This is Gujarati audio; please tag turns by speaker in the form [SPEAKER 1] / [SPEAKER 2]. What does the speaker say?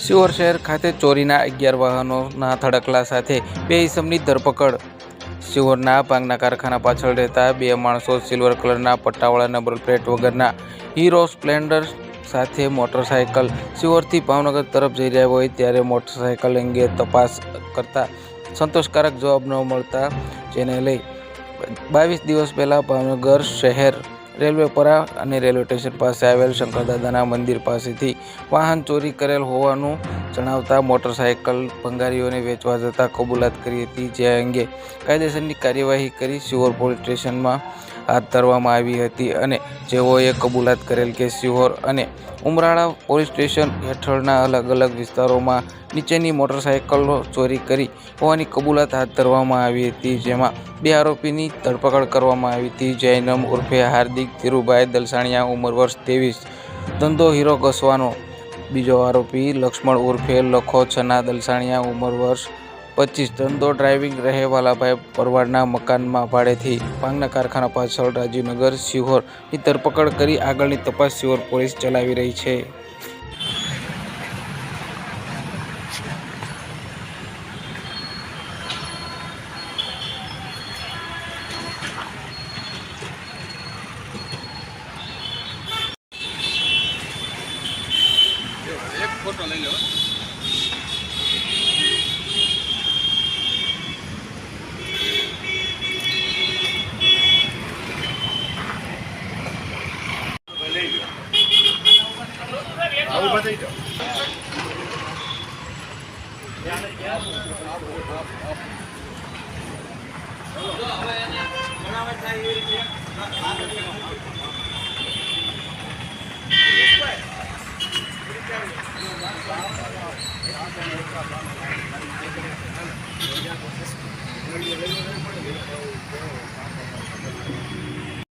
[SPEAKER 1] શિહોર શહેર ખાતે ચોરીના 11 વાહનોના થડકલા સાથે 2 ઇસમની ધરપકડ। શિહોરના ભાંગના કારખાના પાછળ રહેતા 2 માણસો સિલ્વર કલરના પટ્ટાવાળા નંબર પ્લેટ વગરના હીરો સ્પ્લેન્ડર સાથે મોટરસાયકલ શિહોરથી ભાવનગર તરફ જઈ રહ્યા હોય ત્યારે મોટરસાયકલ અંગે તપાસ કરતા સંતોષકારક જવાબ ન મળતા જેને લઈ 22 દિવસ પહેલા ભાવનગર શહેર રેલવેપરા અને રેલવે સ્ટેશન પાસે આવેલ શંકરદાદાના મંદિર પાસેથી વાહન ચોરી કરેલ હોવાનું જણાવતા મોટરસાયકલ ભંગારીઓને વેચવા જતા કબૂલાત કરી હતી, જે અંગે કાયદેસરની કાર્યવાહી કરી શિહોર પોલીસ સ્ટેશનમાં હાથ ધરવામાં આવી હતી અને જેઓએ કબૂલાત કરેલ કે શિહોર અને ઉમરાળા પોલીસ સ્ટેશન હેઠળના અલગ અલગ વિસ્તારોમાં નીચેની મોટરસાયકલો ચોરી કરી હોવાની કબૂલાત હાથ ધરવામાં આવી હતી, જેમાં 2 આરોપીની ધરપકડ કરવામાં આવી હતી। જૈનમ ઉર્ફે હાર્દિક ધીરુભાઈ દલસાણિયા ઉંમર વર્ષ 23, ધંધો હીરો ઘસવાનો। બીજો આરોપી લક્ષ્મણ ઉર્ફે લખો છના દલસાણિયા ઉંમર વર્ષ 25, ધંધો ડ્રાઇવિંગ, રહે વાલાભાઈ પરવાડના મકાનમાં ભાડેથી। ભાંગના કારખાના પાછળ રાજીવનગર શિહોરની ધરપકડ કરી આગળની તપાસ શિહોર પોલીસ ચલાવી રહી છે।
[SPEAKER 2] एक फोटो ले लो। आऊ बताई दो।